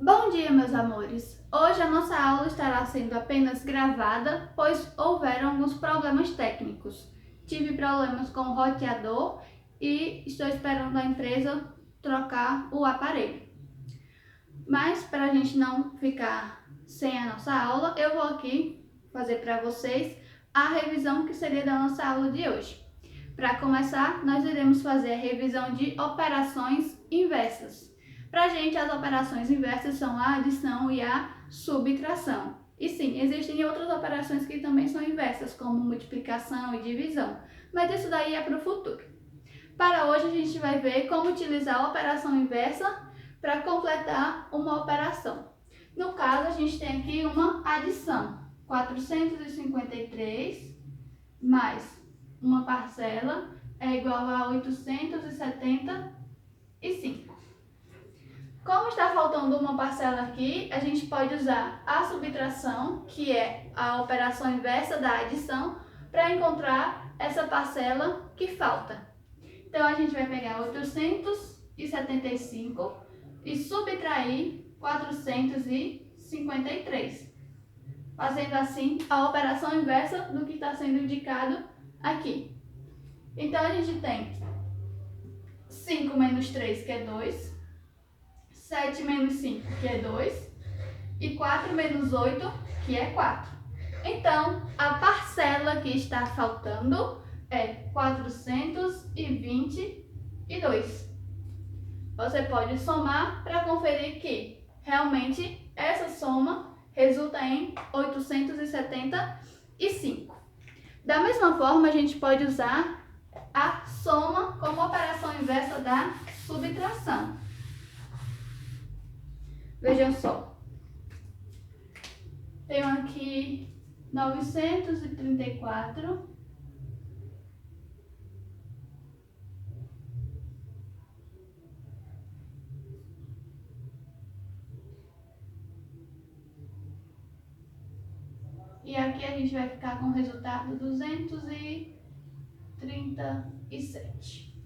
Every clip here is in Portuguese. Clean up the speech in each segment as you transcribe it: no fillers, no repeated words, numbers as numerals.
Bom dia, meus amores! Hoje a nossa aula estará sendo apenas gravada, pois houveram alguns problemas técnicos. Tive problemas com o roteador e estou esperando a empresa trocar o aparelho. Mas para a gente não ficar sem a nossa aula, eu vou aqui fazer para vocês a revisão que seria da nossa aula de hoje. Para começar, nós iremos fazer a revisão de operações inversas. Para a gente, as operações inversas são a adição e a subtração. E sim, existem outras operações que também são inversas, como multiplicação e divisão, mas isso daí é para o futuro. Para hoje, a gente vai ver como utilizar a operação inversa para completar uma operação. No caso, a gente tem aqui uma adição, 453 mais uma parcela é igual a 875. Como está faltando uma parcela aqui, a gente pode usar a subtração, que é a operação inversa da adição, para encontrar essa parcela que falta. Então, a gente vai pegar 875 e subtrair 453, fazendo assim a operação inversa do que está sendo indicado aqui. Então, a gente tem 5 menos 3, que é 2. 7 menos 5, que é 2, e 4 menos 8, que é 4. Então, a parcela que está faltando é 422. Você pode somar para conferir que realmente essa soma resulta em 875. Da mesma forma, a gente pode usar a soma como operação inversa da subtração. Vejam só, tenho aqui 934 e aqui a gente vai ficar com o resultado 237.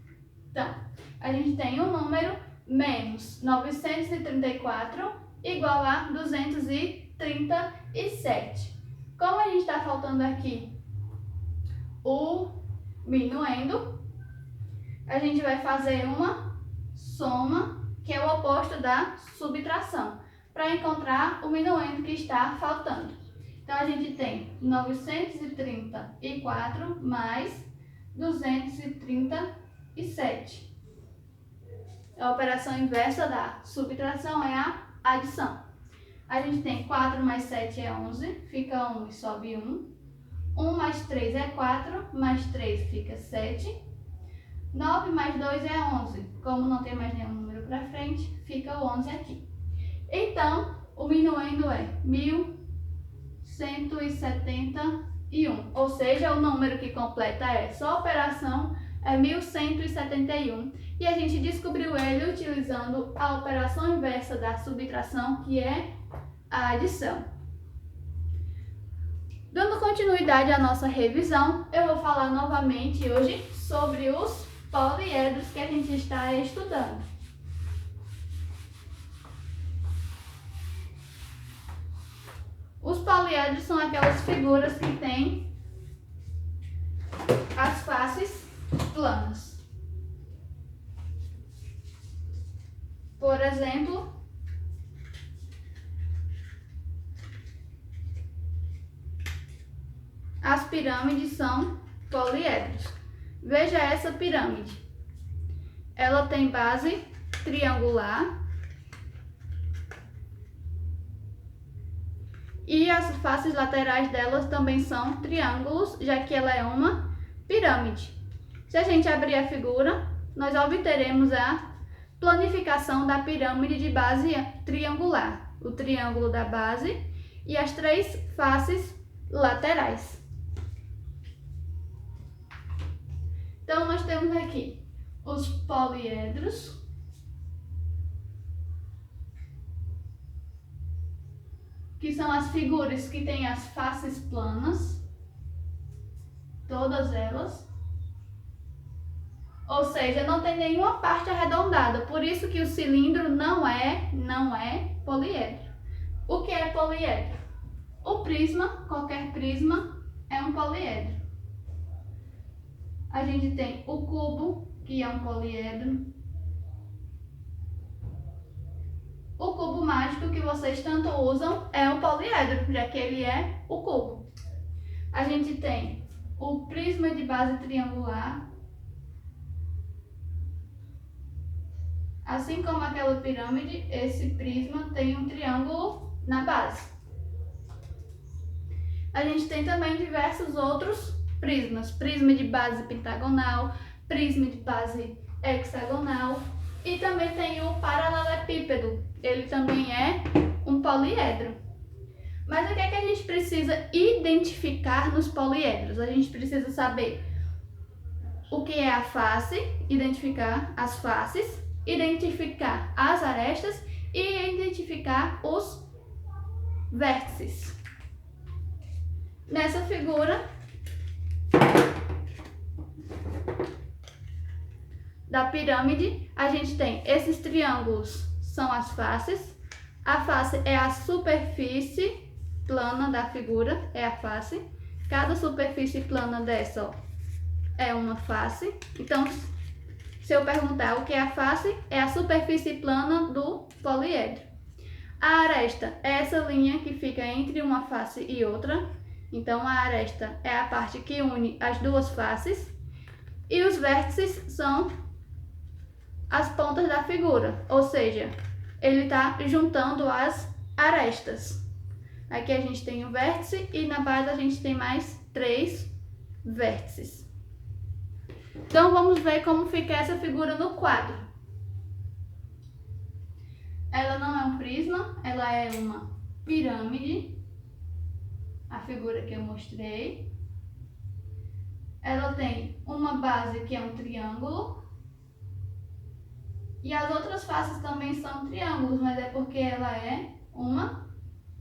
Então, a gente tem um número menos 934 igual a 237. Como a gente está faltando aqui o minuendo, a gente vai fazer uma soma, que é o oposto da subtração, para encontrar o minuendo que está faltando. Então, a gente tem 934 mais 237. A operação inversa da subtração é a adição. A gente tem 4 mais 7 é 11, fica 1 e sobe 1. 1 mais 3 é 4, mais 3 fica 7. 9 mais 2 é 11. Como não tem mais nenhum número para frente, fica o 11 aqui. Então, o minuendo é 1171, ou seja, o número que completa essa operação é 1171, e a gente descobriu ele utilizando a operação inversa da subtração, que é a adição. Dando continuidade à nossa revisão, eu vou falar novamente hoje sobre os poliedros que a gente está estudando. Os poliedros são aquelas figuras que têm as faces planas. Por exemplo, as pirâmides são poliedros. Veja essa pirâmide. Ela tem base triangular e as faces laterais delas também são triângulos, já que ela é uma pirâmide. Se a gente abrir a figura, nós obteremos a planificação da pirâmide de base triangular, o triângulo da base e as 3 faces laterais. Então, nós temos aqui os poliedros, que são as figuras que têm as faces planas, todas elas. Ou seja, não tem nenhuma parte arredondada, por isso que o cilindro não é poliedro. O que é poliedro? O prisma, qualquer prisma, é um poliedro. A gente tem o cubo, que é um poliedro. O cubo mágico que vocês tanto usam é um poliedro, já que ele é o cubo. A gente tem o prisma de base triangular. Assim como aquela pirâmide, esse prisma tem um triângulo na base. A gente tem também diversos outros prismas. Prisma de base pentagonal, prisma de base hexagonal e também tem o paralelepípedo. Ele também é um poliedro. Mas o que é que a gente precisa identificar nos poliedros? A gente precisa saber o que é a face, identificar as faces, identificar as arestas e identificar os vértices. Nessa figura da pirâmide, a gente tem esses triângulos, são as faces. A face é a superfície plana da figura, é a face. Cada superfície plana dessa, ó, é uma face. Então, se eu perguntar o que é a face, é a superfície plana do poliedro. A aresta é essa linha que fica entre uma face e outra. Então, a aresta é a parte que une as duas faces. E os vértices são as pontas da figura, ou seja, ele está juntando as arestas. Aqui a gente tem um vértice e na base a gente tem mais 3 vértices. Então, vamos ver como fica essa figura no quadro. Ela não é um prisma, ela é uma pirâmide. A figura que eu mostrei. Ela tem uma base que é um triângulo. E as outras faces também são triângulos, mas é porque ela é uma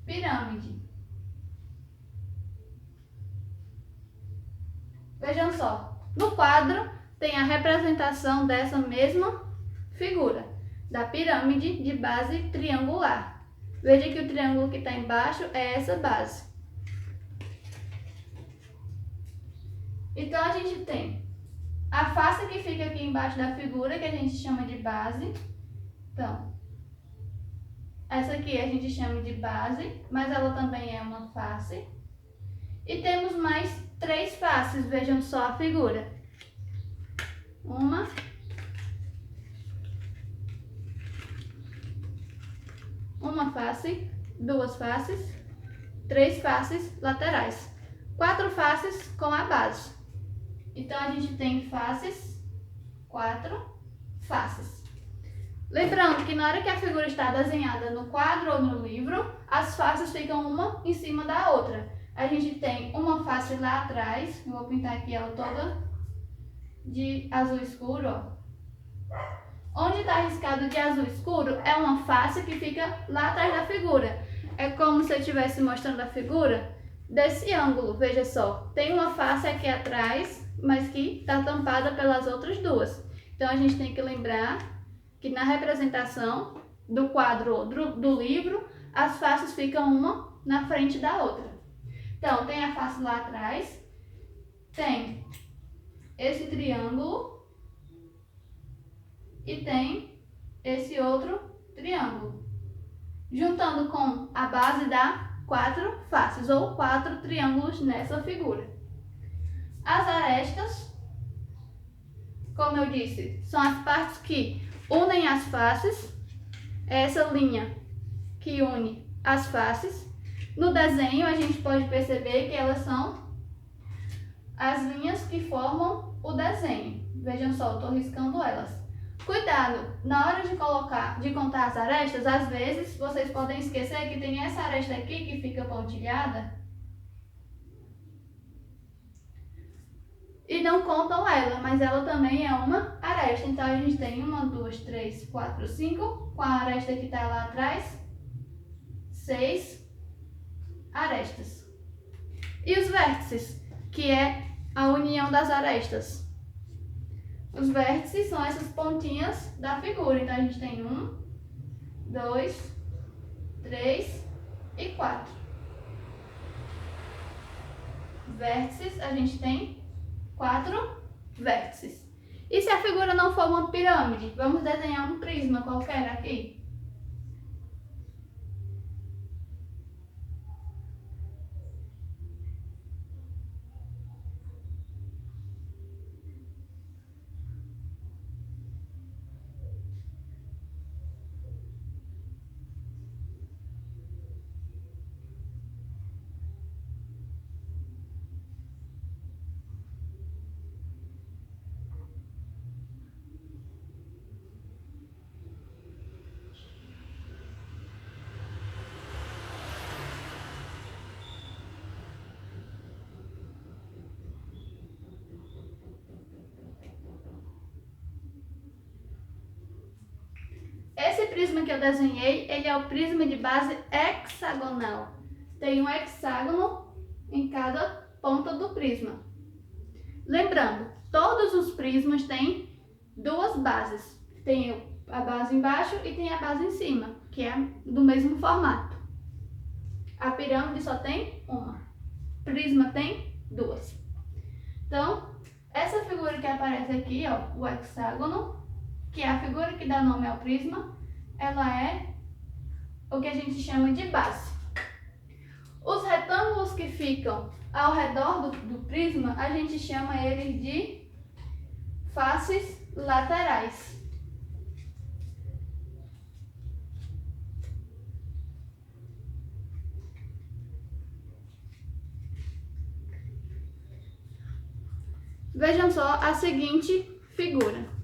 pirâmide. Vejam só, no quadro tem a representação dessa mesma figura, da pirâmide de base triangular. Veja que o triângulo que está embaixo é essa base. Então, a gente tem a face que fica aqui embaixo da figura, que a gente chama de base. Então, essa aqui a gente chama de base, mas ela também é uma face. E temos mais 3 faces, vejam só a figura. Uma face, 2 faces, 3 faces laterais, 4 faces com a base. Então, a gente tem faces, 4 faces. Lembrando que na hora que a figura está desenhada no quadro ou no livro, as faces ficam uma em cima da outra. A gente tem uma face lá atrás, eu vou pintar aqui ela toda de azul escuro, ó. Onde está riscado de azul escuro é uma face que fica lá atrás da figura. É como se eu estivesse mostrando a figura desse ângulo, veja só. Tem uma face aqui atrás, mas que está tampada pelas outras 2. Então, a gente tem que lembrar que na representação do quadro ou do livro, as faces ficam uma na frente da outra. Então, tem a face lá atrás, tem esse triângulo e tem esse outro triângulo, juntando com a base dá 4 faces ou 4 triângulos nessa figura. As arestas, como eu disse, são as partes que unem as faces, essa linha que une as faces. No desenho a gente pode perceber que elas são as linhas que formam o desenho. Vejam só, eu estou riscando elas. Cuidado, na hora de contar as arestas, às vezes vocês podem esquecer que tem essa aresta aqui que fica pontilhada e não contam ela, mas ela também é uma aresta. Então, a gente tem 1, 2, 3, 4, 5, com a aresta que está lá atrás, 6 arestas. E os vértices, que é a união das arestas. Os vértices são essas pontinhas da figura. Então, a gente tem 1, 2, 3 e 4. Vértices, a gente tem 4 vértices. E se a figura não for uma pirâmide? Vamos desenhar um prisma qualquer aqui. Esse prisma que eu desenhei, ele é o prisma de base hexagonal. Tem um hexágono em cada ponta do prisma. Lembrando, todos os prismas têm duas bases. Tem a base embaixo e tem a base em cima, que é do mesmo formato. A pirâmide só tem uma. Prisma tem duas. Então, essa figura que aparece aqui, ó, o hexágono, que é a figura que dá nome ao prisma, ela é o que a gente chama de base. Os retângulos que ficam ao redor do prisma, a gente chama eles de faces laterais. Vejam só a seguinte figura.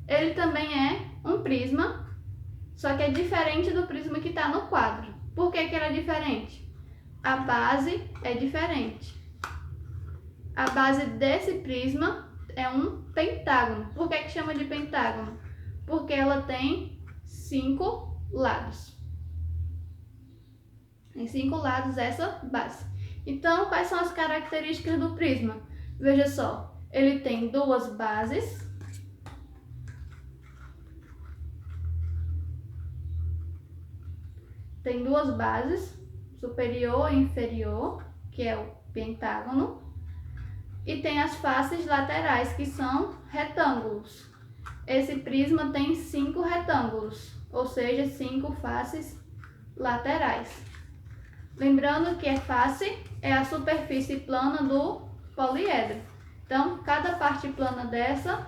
Ele também é um prisma, só que é diferente do prisma que está no quadro. Por que que ele é diferente? A base é diferente. A base desse prisma é um pentágono. Por que que chama de pentágono? Porque ela tem 5 lados. Tem 5 lados essa base. Então, quais são as características do prisma? Veja só, ele tem duas bases. Tem duas bases, superior e inferior, que é o pentágono. E tem as faces laterais, que são retângulos. Esse prisma tem 5 retângulos, ou seja, 5 faces laterais. Lembrando que a face é a superfície plana do poliedro. Então, cada parte plana dessa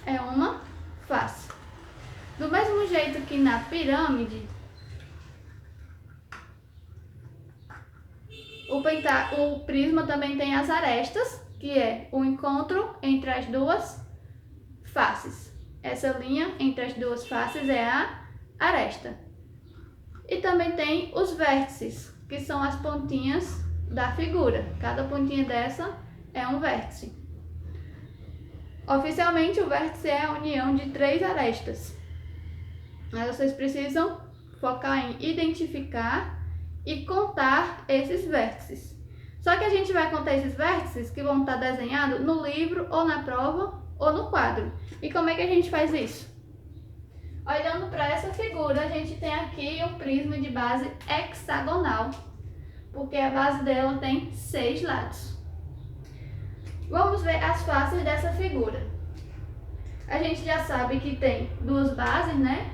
é uma face. Do mesmo jeito que na pirâmide, o prisma também tem as arestas, que é o encontro entre as duas faces. Essa linha entre as duas faces é a aresta. E também tem os vértices, que são as pontinhas da figura. Cada pontinha dessa é um vértice. Oficialmente, o vértice é a união de 3 arestas. Mas vocês precisam focar em identificar e contar esses vértices. Só que a gente vai contar esses vértices que vão estar desenhados no livro, ou na prova, ou no quadro. E como é que a gente faz isso? Olhando para essa figura, a gente tem aqui um prisma de base hexagonal, porque a base dela tem 6 lados. Vamos ver as faces dessa figura. A gente já sabe que tem 2 bases, né?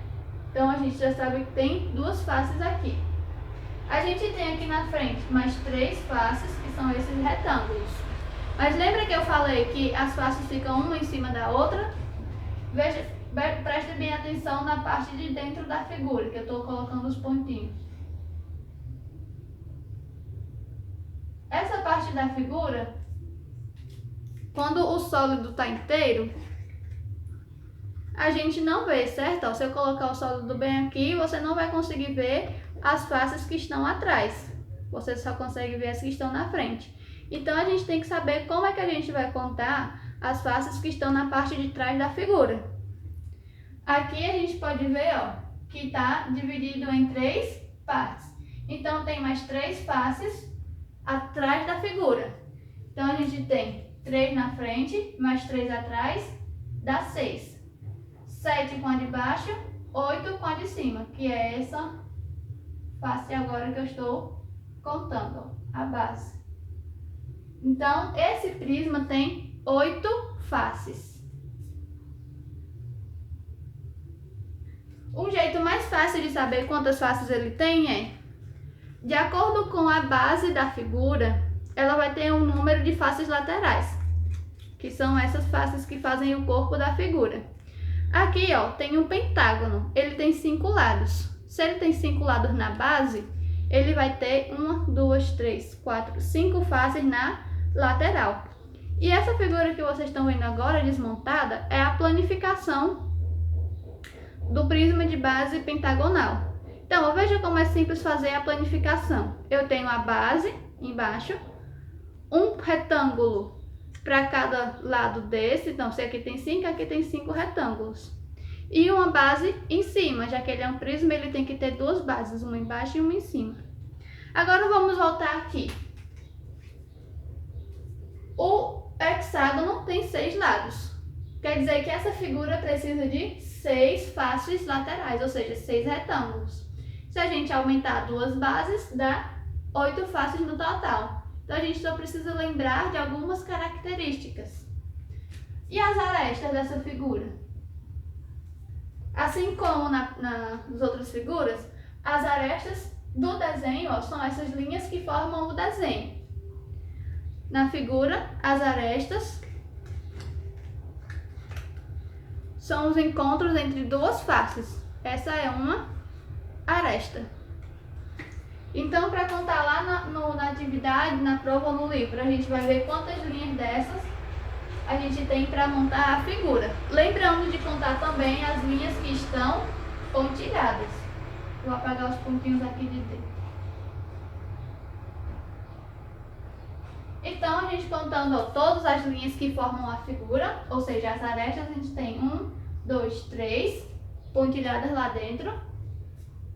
Então a gente já sabe que tem 2 faces aqui. A gente tem aqui na frente mais 3 faces, que são esses retângulos. Mas lembra que eu falei que as faces ficam uma em cima da outra? Veja, preste bem atenção na parte de dentro da figura, que eu estou colocando os pontinhos. Essa parte da figura, quando o sólido está inteiro, a gente não vê, certo? Ó, se eu colocar o sólido bem aqui, você não vai conseguir ver as faces que estão atrás. Você só consegue ver as que estão na frente. Então, a gente tem que saber como é que a gente vai contar as faces que estão na parte de trás da figura. Aqui a gente pode ver, ó, que está dividido em 3 partes. Então, tem mais 3 faces atrás da figura. Então, a gente tem 3 na frente, mais 3 atrás, dá 6. 7 com a de baixo, 8 com a de cima, que é essa face agora que eu estou contando, ó, a base. Então, esse prisma tem 8 faces. Um jeito mais fácil de saber quantas faces ele tem é, de acordo com a base da figura, ela vai ter um número de faces laterais, que são essas faces que fazem o corpo da figura. Aqui, ó, tem um pentágono, ele tem 5 lados. Se ele tem 5 lados na base, ele vai ter 1, 2, 3, 4, 5 faces na lateral. E essa figura que vocês estão vendo agora, desmontada, é a planificação do prisma de base pentagonal. Então, veja como é simples fazer a planificação. Eu tenho a base embaixo, um retângulo para cada lado desse. Então, se aqui tem 5, aqui tem 5 retângulos. E uma base em cima, já que ele é um prisma, ele tem que ter 2 bases, uma embaixo e uma em cima. Agora vamos voltar aqui. O hexágono tem 6 lados. Quer dizer que essa figura precisa de 6 faces laterais, ou seja, 6 retângulos. Se a gente aumentar 2 bases, dá 8 faces no total. Então a gente só precisa lembrar de algumas características. E as arestas dessa figura? Assim como nas outras figuras, as arestas do desenho, ó, são essas linhas que formam o desenho. Na figura, as arestas são os encontros entre 2 faces. Essa é uma aresta. Então, para contar lá na atividade, na prova ou no livro, a gente vai ver quantas linhas dessas a gente tem para montar a figura. Lembrando de contar também as linhas que estão pontilhadas. Vou apagar os pontinhos aqui de dentro. Então, a gente contando, ó, todas as linhas que formam a figura, ou seja, as arestas, a gente tem 1, 2, 3 pontilhadas lá dentro,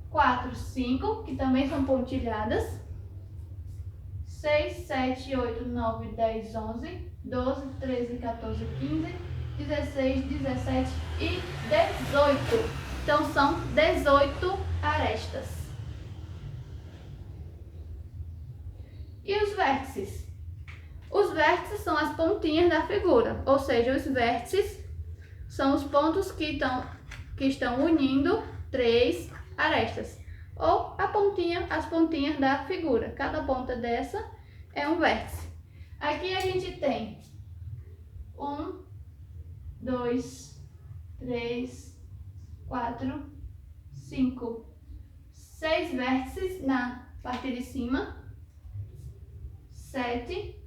4, 5, que também são pontilhadas, 6, 7, 8, 9, 10, 11, 12, 13, 14, 15, 16, 17 e 18. Então, são 18 arestas. E os vértices? Os vértices são as pontinhas da figura, ou seja, os vértices são os pontos que estão unindo 3 arestas, ou as pontinhas da figura. Cada ponta dessa é um vértice. Aqui a gente tem 1, 2, 3, 4, 5, 6 vértices na parte de cima, 7,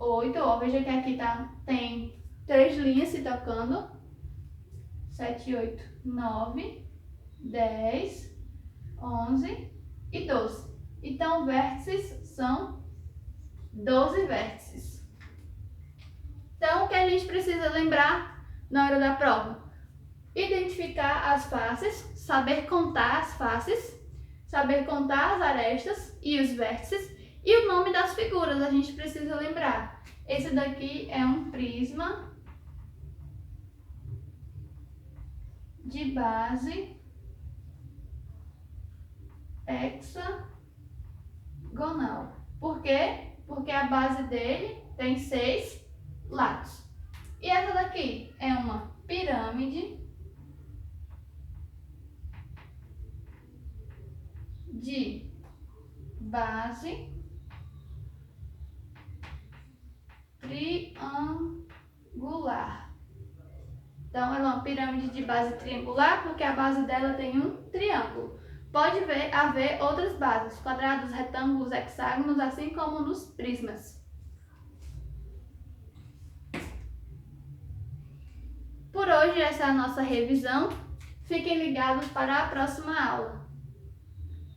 8, ó, veja que aqui tem 3 linhas se tocando, 7, 8, 9, 10, 11 e 12. Então, vértices são 12 vértices. Então, o que a gente precisa lembrar na hora da prova? Identificar as faces, saber contar as faces, saber contar as arestas e os vértices. E o nome das figuras a gente precisa lembrar. Esse daqui é um prisma de base hexagonal. Por quê? Porque a base dele tem 6 lados. E essa daqui é uma pirâmide de base triangular. Então, ela é uma pirâmide de base triangular porque a base dela tem um triângulo. Pode haver outras bases, quadrados, retângulos, hexágonos, assim como nos prismas. Por hoje, essa é a nossa revisão. Fiquem ligados para a próxima aula.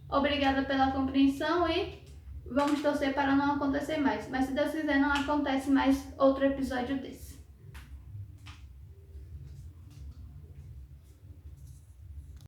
Obrigada pela compreensão e vamos torcer para não acontecer mais. Mas se Deus quiser, não acontece mais outro episódio desse.